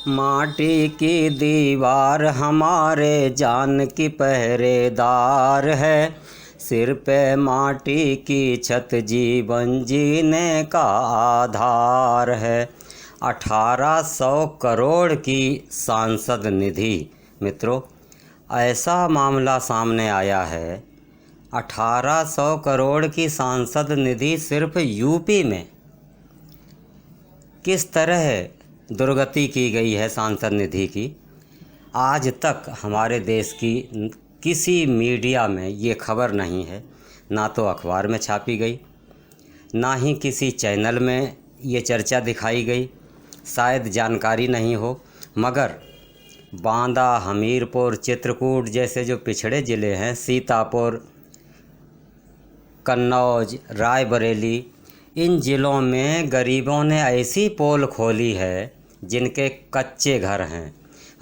माटी की दीवार हमारे जान की पहरेदार है, सिर पे माटी की छत जीवन जीने का आधार है। 1800 करोड़ की सांसद निधि। मित्रों, ऐसा मामला सामने आया है, 1800 करोड़ की सांसद निधि सिर्फ यूपी में। किस तरह दुर्गति की गई है सांसद निधि की, आज तक हमारे देश की किसी मीडिया में ये खबर नहीं है, ना तो अखबार में छापी गई, ना ही किसी चैनल में ये चर्चा दिखाई गई, शायद जानकारी नहीं हो। मगर बांदा, हमीरपुर, चित्रकूट जैसे जो पिछड़े ज़िले हैं, सीतापुर, कन्नौज, रायबरेली, इन ज़िलों में गरीबों ने ऐसी पोल खोली है, जिनके कच्चे घर हैं,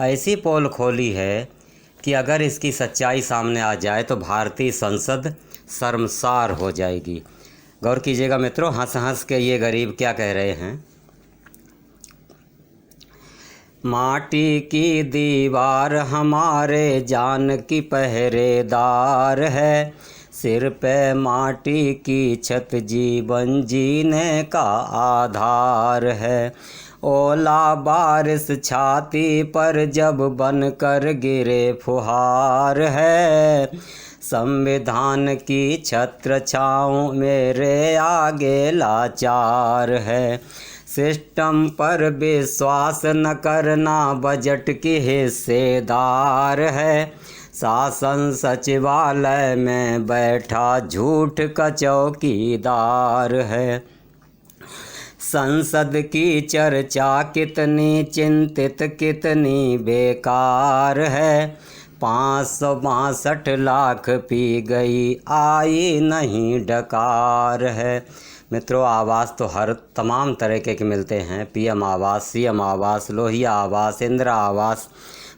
ऐसी पोल खोली है कि अगर इसकी सच्चाई सामने आ जाए तो भारतीय संसद शर्मसार हो जाएगी। गौर कीजिएगा मित्रों, हंस हंस के ये गरीब क्या कह रहे हैं। माटी की दीवार हमारे जान की पहरेदार है, सिर पे माटी की छत जीवन जीने का आधार है। ओला बारिश छाती पर जब बनकर गिरे फुहार है, संविधान की छत्र छाँव मेरे आगे लाचार है। सिस्टम पर विश्वास न करना बजट की हिस्सेदार है, शासन सचिवालय में बैठा झूठ का चौकीदार है। संसद की चर्चा कितनी चिंतित कितनी बेकार है, 562 लाख पी गई आई नहीं डकार है। मित्रों, आवास तो हर तमाम तरह के मिलते हैं, पीएम आवास, सीएम आवास, लोहिया आवास, इंदिरा आवास,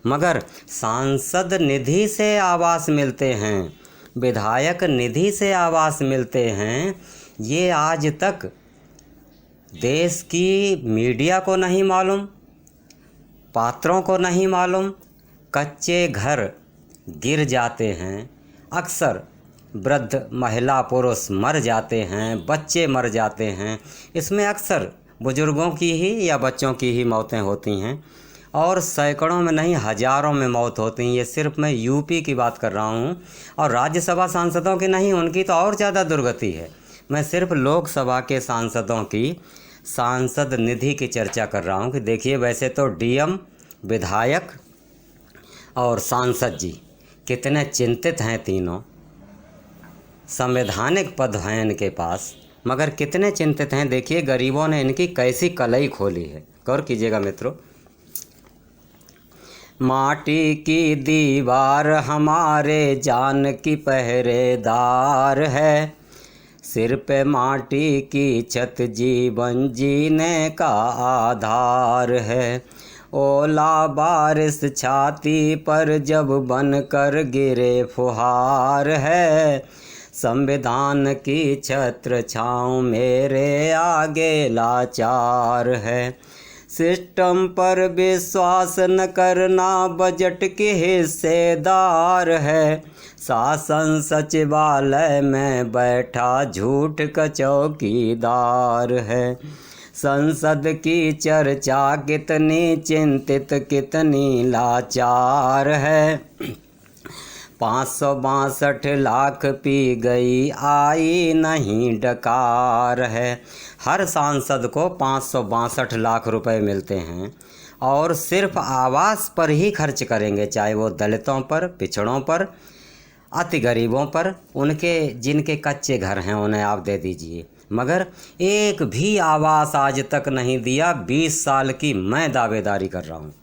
मगर सांसद निधि से आवास मिलते हैं, विधायक निधि से आवास मिलते हैं, ये आज तक देश की मीडिया को नहीं मालूम, पात्रों को नहीं मालूम। कच्चे घर गिर जाते हैं, अक्सर वृद्ध महिला पुरुष मर जाते हैं, बच्चे मर जाते हैं, इसमें अक्सर बुजुर्गों की ही या बच्चों की ही मौतें होती हैं, और सैकड़ों में नहीं हज़ारों में मौत होती हैं। ये सिर्फ मैं यूपी की बात कर रहा हूँ, और राज्यसभा सांसदों की नहीं, उनकी तो और ज़्यादा दुर्गति है। मैं सिर्फ लोकसभा के सांसदों की सांसद निधि की चर्चा कर रहा हूँ कि देखिए, वैसे तो डीएम, विधायक और सांसद जी कितने चिंतित हैं, तीनों संवैधानिक पद हैं इनके पास, मगर कितने चिंतित हैं। देखिए गरीबों ने इनकी कैसी कलई खोली है। गौर कीजिएगा मित्रों, माटी की दीवार हमारे जान की पहरेदार है, सिर पे माटी की छत जीवन जीने का आधार है। ओला बारिश छाती पर जब बनकर गिरे फुहार है, संविधान की छत्र छाँव मेरे आगे लाचार है। सिस्टम पर विश्वास न करना बजट के हिस्सेदार है, शासन सचिवालय में बैठा झूठ का चौकीदार है। संसद की चर्चा कितनी चिंतित कितनी लाचार है, 562 लाख पी गई आई नहीं डकार है। हर सांसद को 562 लाख रुपए मिलते हैं, और सिर्फ आवास पर ही खर्च करेंगे, चाहे वो दलितों पर, पिछड़ों पर, अति गरीबों पर, उनके जिनके कच्चे घर हैं उन्हें आप दे दीजिए, मगर एक भी आवास आज तक नहीं दिया। 20 साल की मैं दावेदारी कर रहा हूँ,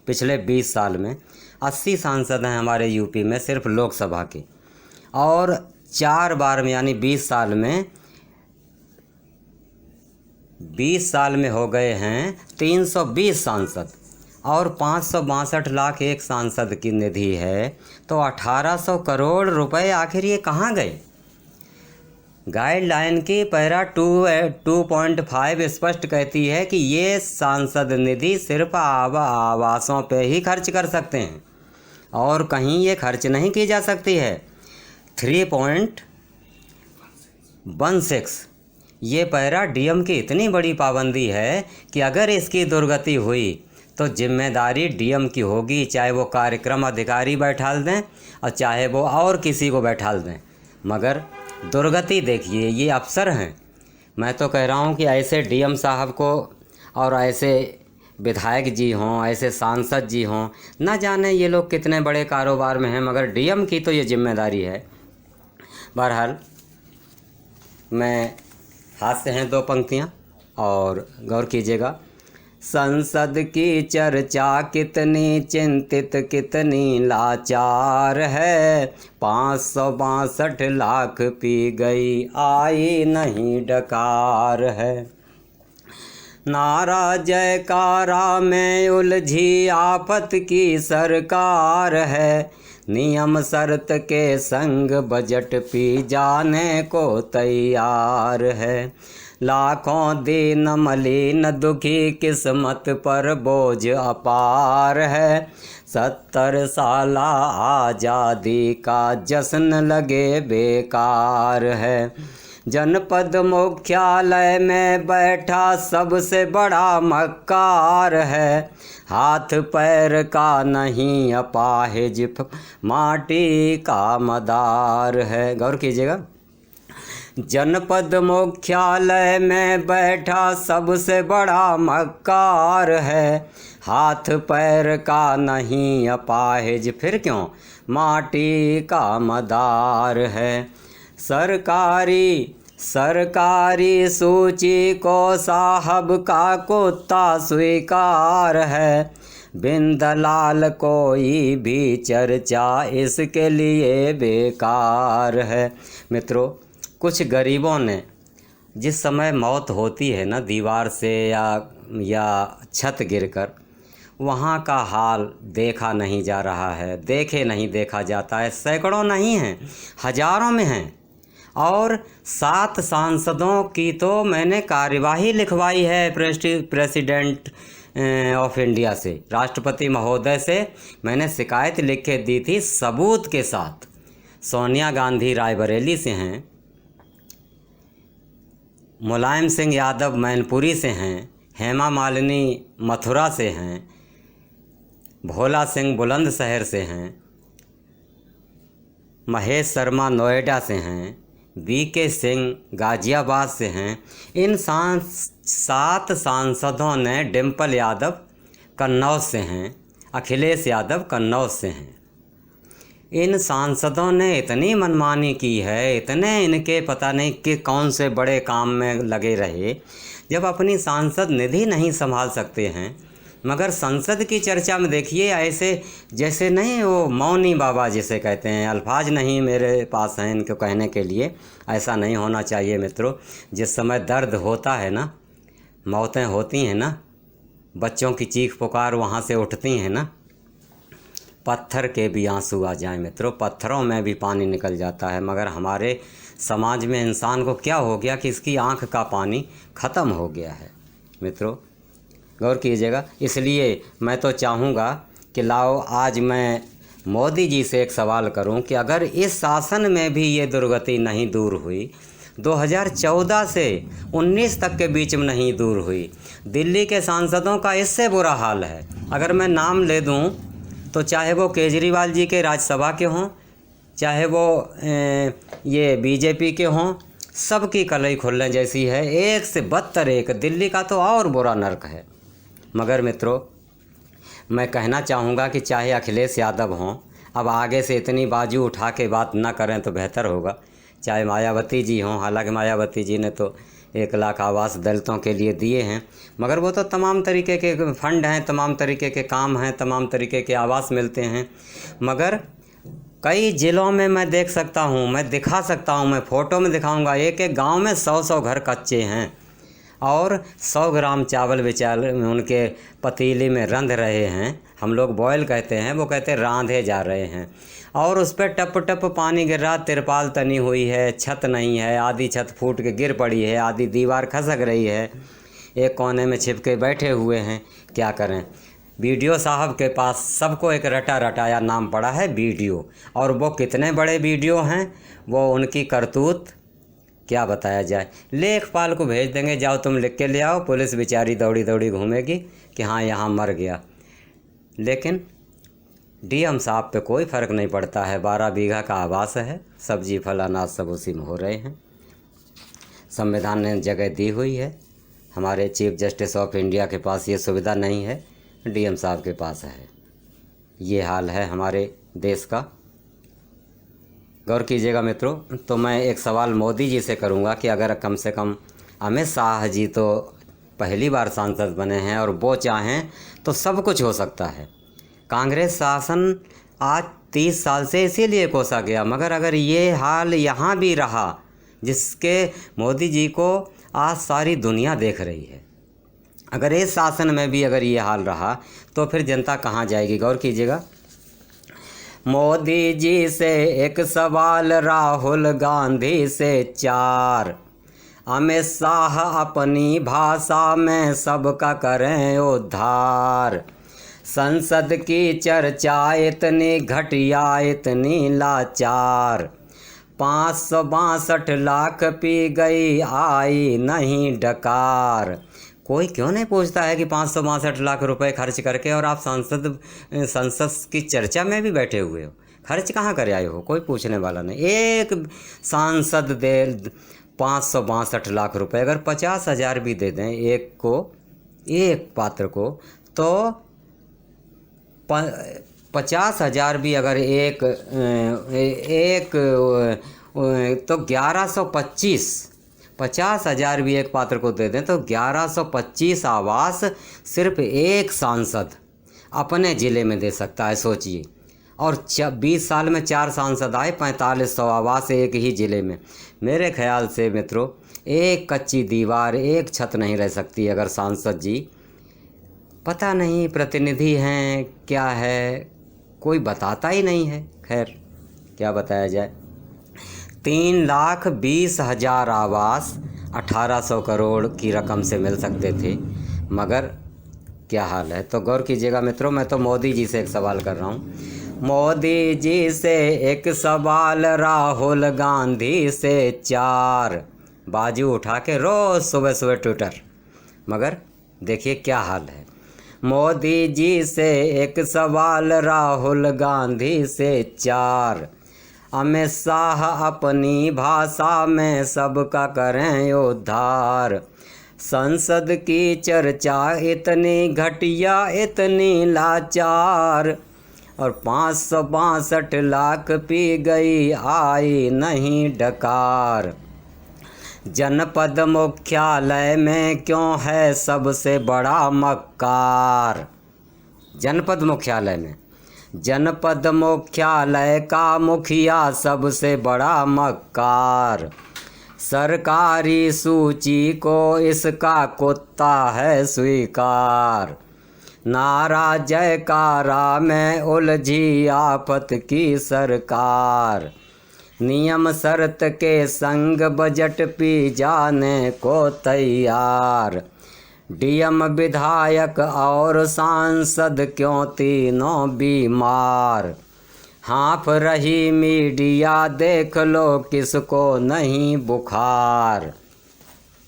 पिछले 20 साल में 80 सांसद हैं हमारे यूपी में सिर्फ लोकसभा के, और 4 बार में यानी 20 साल में हो गए हैं 320 सांसद, और 562 लाख एक सांसद की निधि है, तो 1800 करोड़ रुपए आखिर ये कहाँ गए। गाइडलाइन की पैरा 2.5 स्पष्ट कहती है कि ये सांसद निधि सिर्फ आवासों पे ही खर्च कर सकते हैं और कहीं ये खर्च नहीं की जा सकती है। 3.16 ये पैरा डीएम की इतनी बड़ी पाबंदी है कि अगर इसकी दुर्गति हुई तो जिम्मेदारी डीएम की होगी, चाहे वो कार्यक्रम अधिकारी बैठाल दें और चाहे वो और किसी को बैठाल दें। मगर दुर्गति देखिए, ये अफसर हैं। मैं तो कह रहा हूँ कि ऐसे डीएम साहब को और ऐसे विधायक जी हों, ऐसे सांसद जी हों, ना जाने ये लोग कितने बड़े कारोबार में हैं, मगर डीएम की तो ये जिम्मेदारी है। बहरहाल मैं हाथ से हैं 2 पंक्तियाँ और गौर कीजिएगा। संसद की चर्चा कितनी चिंतित कितनी लाचार है, 562 लाख पी गई आई नहीं डकार है। नारा जयकारा में उलझी आफत की सरकार है, नियम शर्त के संग बजट पी जाने को तैयार है। लाखों दीन मलिन दुखी किस्मत पर बोझ अपार है, 70 साल आज़ादी का जश्न लगे बेकार है। जनपद मुख्यालय में बैठा सबसे बड़ा मक्कार है, हाथ पैर का नहीं अपाहिज माटी का मदार है। गौर कीजिएगा, जनपद मुख्यालय में बैठा सबसे बड़ा मक्कार है, हाथ पैर का नहीं अपाहिज फिर क्यों माटी का मदार है। सरकारी सूची को साहब का कुत्ता स्वीकार है, बिन दलाल कोई भी चर्चा इसके लिए बेकार है। मित्रों, कुछ गरीबों ने जिस समय मौत होती है ना दीवार से या छत गिरकर, वहाँ का हाल देखा नहीं जा रहा है, देखे नहीं देखा जाता है। सैकड़ों नहीं हैं, हज़ारों में हैं। और 7 सांसदों की तो मैंने कार्यवाही लिखवाई है प्रेसिडेंट ऑफ इंडिया से, राष्ट्रपति महोदय से मैंने शिकायत लिख के दी थी सबूत के साथ। सोनिया गांधी रायबरेली से हैं, मुलायम सिंह यादव मैनपुरी से हैं, हेमा मालिनी मथुरा से हैं, भोला सिंह बुलंदशहर से हैं, महेश शर्मा नोएडा से हैं, बीके सिंह गाजियाबाद से हैं। इन 7 सांसदों ने, डिम्पल यादव कन्नौज से हैं, अखिलेश यादव कन्नौज से हैं। इन सांसदों ने इतनी मनमानी की है, इतने इनके पता नहीं कि कौन से बड़े काम में लगे रहे, जब अपनी सांसद निधि नहीं संभाल सकते हैं। मगर संसद की चर्चा में देखिए ऐसे जैसे नहीं, वो मौनी बाबा जिसे कहते हैं, अल्फाज नहीं मेरे पास हैं इनको कहने के लिए। ऐसा नहीं होना चाहिए मित्रों। जिस समय दर्द होता है ना, मौतें होती हैं ना, बच्चों की चीख पुकार वहाँ से उठती हैं ना, पत्थर के भी आंसू आ जाएं मित्रों, पत्थरों में भी पानी निकल जाता है। मगर हमारे समाज में इंसान को क्या हो गया कि इसकी आँख का पानी ख़त्म हो गया है मित्रों। गौर कीजिएगा। इसलिए मैं तो चाहूँगा कि लाओ आज मैं मोदी जी से एक सवाल करूं कि अगर इस शासन में भी ये दुर्गति नहीं दूर हुई, 2014 से 19 तक के बीच में नहीं दूर हुई, दिल्ली के सांसदों का इससे बुरा हाल है। अगर मैं नाम ले दूं तो चाहे वो केजरीवाल जी के राज्यसभा के हों, चाहे वो ये बीजेपी के हों, सबकी कलई खुलने जैसी है, एक से बदतर एक। दिल्ली का तो और बुरा नर्क है। मगर मित्रों, मैं कहना चाहूँगा कि चाहे अखिलेश यादव हों, अब आगे से इतनी बाजू उठा के बात ना करें तो बेहतर होगा। चाहे मायावती जी हों, हालांकि मायावती जी ने तो 1 लाख आवास दलितों के लिए दिए हैं, मगर वो तो तमाम तरीके के फंड हैं, तमाम तरीके के काम हैं, तमाम तरीके के आवास मिलते हैं। मगर कई ज़िलों में मैं देख सकता हूँ, मैं दिखा सकता हूँ, मैं फ़ोटो में दिखाऊँगा, एक एक गाँव में 100-100 घर कच्चे हैं और 100 ग्राम चावल बेचारे उनके पतीले में रंध रहे हैं, हम लोग बॉयल कहते हैं, वो कहते हैं रांधे जा रहे हैं, और उस पर टप टप पानी गिर रहा, तिरपाल तनी हुई है, छत नहीं है, आधी छत फूट के गिर पड़ी है, आधी दीवार खसक रही है, एक कोने में छिप के बैठे हुए हैं। क्या करें? बीडीओ साहब के पास सबको एक रटा रटाया नाम पड़ा है बीडीओ, और वो कितने बड़े बीडीओ हैं, वो उनकी करतूत क्या बताया जाए। लेखपाल को भेज देंगे, जाओ तुम लिख के ले आओ, पुलिस बेचारी दौड़ी दौड़ी घूमेगी कि हाँ यहाँ मर गया। लेकिन डीएम साहब पे कोई फ़र्क नहीं पड़ता है, 12 बीघा का आवास है, सब्जी फल अनाज सब उसी में हो रहे हैं। संविधान ने जगह दी हुई है, हमारे चीफ जस्टिस ऑफ इंडिया के पास ये सुविधा नहीं है, डीएम साहब के पास है। ये हाल है हमारे देश का। गौर कीजिएगा मित्रों, तो मैं एक सवाल मोदी जी से करूंगा कि अगर कम से कम अमित शाह जी तो पहली बार सांसद बने हैं और वो चाहें तो सब कुछ हो सकता है। कांग्रेस शासन आज 30 साल से इसीलिए कोसा गया, मगर अगर ये हाल यहाँ भी रहा जिसके मोदी जी को आज सारी दुनिया देख रही है, अगर इस शासन में भी अगर ये हाल रहा तो फिर जनता कहाँ जाएगी। गौर कीजिएगा, मोदी जी से एक सवाल, राहुल गांधी से 4, अमित शाह अपनी भाषा में सबका करें उद्धार, संसद की चर्चा इतनी घटिया इतनी लाचार, 562 लाख पी गई आई नहीं डकार। कोई क्यों नहीं पूछता है कि 562 लाख रुपए खर्च करके और आप संसद की चर्चा में भी बैठे हुए हो, खर्च कहाँ कर आए हो? कोई पूछने वाला नहीं। एक सांसद दे 562 लाख रुपए, अगर 50,000 भी दे दें एक को, एक पात्र को, तो 50,000 भी अगर एक तो 1125, 50,000 भी एक पात्र को दे दें तो 1125 आवास सिर्फ एक सांसद अपने ज़िले में दे सकता है, सोचिए। और 20 साल में 4 सांसद आए, 4500 आवास एक ही ज़िले में। मेरे ख्याल से मित्रों, एक कच्ची दीवार, एक छत नहीं रह सकती अगर सांसद जी, पता नहीं प्रतिनिधि हैं क्या है, कोई बताता ही नहीं है। खैर क्या बताया जाए। 3,20,000 आवास 1800 करोड़ की रकम से मिल सकते थे, मगर क्या हाल है। तो गौर कीजिएगा मित्रों, मैं तो मोदी जी से एक सवाल कर रहा हूँ, मोदी जी से एक सवाल, राहुल गांधी से 4, बाजू उठा के रोज़ सुबह सुबह ट्विटर, मगर देखिए क्या हाल है। मोदी जी से एक सवाल, राहुल गांधी से 4, अमित शाह अपनी भाषा में सबका करें उद्धार, संसद की चर्चा इतनी घटिया इतनी लाचार, और 562 लाख पी गई आई नहीं डकार, जनपद मुख्यालय में क्यों है सबसे बड़ा मक्कार। जनपद मुख्यालय में, जनपद मुख्यालय का मुखिया सबसे बड़ा मक्कार, सरकारी सूची को इसका कुत्ता है स्वीकार, नारा जयकारा में उलझी आफत की सरकार, नियम शर्त के संग बजट पी जाने को तैयार, डीएम विधायक और सांसद क्यों तीनों बीमार, हाँफ रही मीडिया देख लो किसको नहीं बुखार।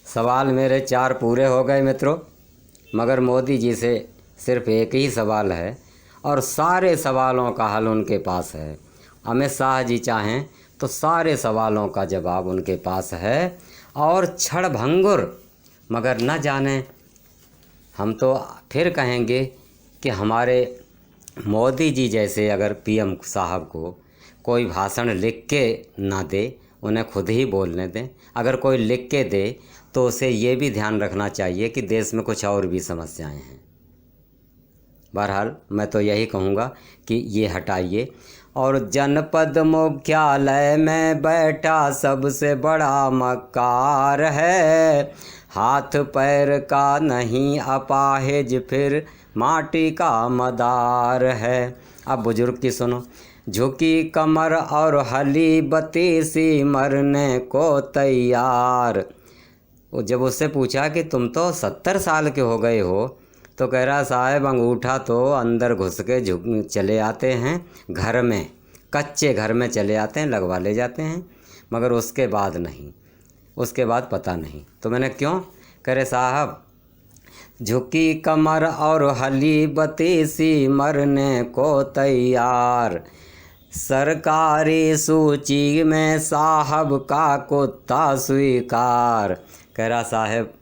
सवाल मेरे 4 पूरे हो गए मित्रों, मगर मोदी जी से सिर्फ एक ही सवाल है और सारे सवालों का हल उनके पास है। अमित शाह जी चाहें तो सारे सवालों का जवाब उनके पास है और क्षणभंगुर, मगर न जाने, हम तो फिर कहेंगे कि हमारे मोदी जी जैसे अगर पीएम साहब को कोई भाषण लिख के ना दे, उन्हें खुद ही बोलने दें। अगर कोई लिख के दे तो उसे ये भी ध्यान रखना चाहिए कि देश में कुछ और भी समस्याएं हैं। बहरहाल मैं तो यही कहूँगा कि ये हटाइए। और जनपद मुख्यालय में बैठा सबसे बड़ा मक्कार है, हाथ पैर का नहीं अपाहिज, फिर माटी का मदार है। अब बुजुर्ग की सुनो। झुकी कमर और हली बतीसी, मरने को तैयार। जब उससे पूछा कि तुम तो 70 साल के हो गए हो, तो कह रहा साहब अंगूठा तो अंदर घुस के झुक चले आते हैं घर में, कच्चे घर में चले आते हैं, लगवा ले जाते हैं, मगर उसके बाद नहीं, उसके बाद पता नहीं। तो मैंने क्यों? कह रहे साहब झुकी कमर और हली बतीसी, मरने को तैयार। सरकारी सूची में साहब का कुत्ता स्वीकार। कह रहा साहब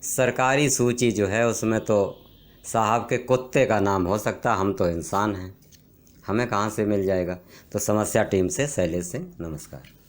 सरकारी सूची जो है उसमें तो साहब के कुत्ते का नाम हो सकता, हम तो इंसान हैं, हमें कहाँ से मिल जाएगा। तो समस्या टीम से शैलेश सिंह, नमस्कार।